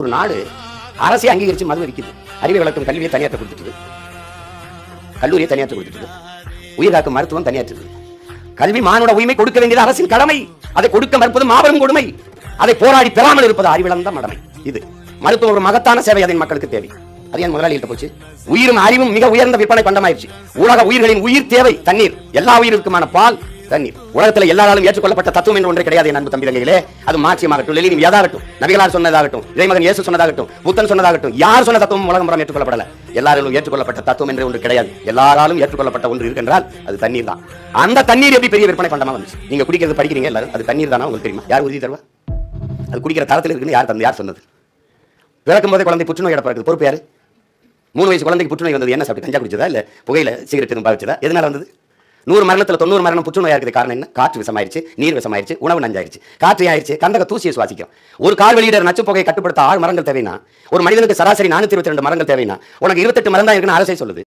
ஒரு நாடு அரசை அங்கீகரிச்சு மது விற்குது. அறிவை வளர்க்கும் கல்வியை தனியாற்ற கொடுத்துட்டு, கல்லூரியை தனியாற்ற கொடுத்துட்டு, உயிர் காக்கும் மருத்துவம் தனியாற்றுது. கல்வி மானுட உரிமை கொடுக்க வேண்டியது அரசின் கடமை. அதை கொடுக்க மறுப்பது மாபெரும் கொடுமை. அதை போராடி பெறாமல் இருப்பது அறிவிழந்த மடமை. இது மருத்துவம் ஒரு மகத்தான சேவை, அதன் மக்களுக்கு தேவை. அது என் முதலாளிகிட்ட போச்சு. உயிரும் அறிவும் மிக உயர்ந்த விற்பனை பண்டமாயிருச்சு. உலக உயிர்களின் உயிர் தேவை தண்ணீர். எல்லா உயிருக்குமான பால் தண்ணீர். உலகத்தில் எல்லாராலும் ஏற்றுக்கொள்ளப்பட்ட தத்துவம் என்று ஒன்றே கிடையாது. என் அன்பு தம்பி தங்கைகளே, அது மார்க்சியமாகட்டும், லெனின் ஏதாகட்டும், நபிகளார் சொன்னதாகட்டும், இறைமகன் இயேசு சொன்னதாகட்டும், புத்தன் சொன்னதாகட்டும், யார் சொன்ன தத்துவம் உலகம் முறம் ஏற்றுக்கொள்ளப்படல. எல்லாராலும் ஏற்றுக்கொள்ளப்பட்ட தத்துவம் என்று ஒன்று கிடையாது. எல்லாராலும் ஏற்றுக்கொள்ளப்பட்ட ஒன்று இருக்கின்றால் அது தண்ணீர் தான். அந்த தண்ணீர் எப்படி பெரிய விற்பனை பண்டமா வந்துச்சு? நீங்க குடிக்கிறது படிக்கிறீங்க எல்லாரும், அது தண்ணீர் தானா உங்களுக்கு தெரியுமா? யார் உறுதி தருவா? அது குடிக்கிற தரத்தில் இருக்குன்னு யார் சொன்னது? பிறக்கும் போதே குழந்தை புற்றுநோயோட பிறகு பொறுப்பு யாரு? 3 வயசு குழந்தைக்கு புற்றுநோய் வந்தது என்ன சாப்பிட்டு? கஞ்சா குடிச்சதா இல்ல புகையில சிகரெட் வச்சதா? எதனால வந்தது? 100 மரணத்துல 90 மரணம் புற்றுநோயா இருக்குது. காரணம் என்ன? காற்று விஷமாயிருச்சு, நீர் விஷமாயிருச்சு, உணவு நஞ்சாயிருச்சு. காற்று ஆயிருச்சு, கந்தக தூசியை சுவாசிக்கும். ஒரு கால் வெளியிட நச்சு புகையை கட்டுப்படுத்த 6 மரங்கள் தேவைன்னா, ஒரு மனிதனுக்கு சராசரி 422 மரங்கள் தேவைன்னா, உனக்கு 28 மரம் தான் இருக்குன்னு அரசே சொல்லுது.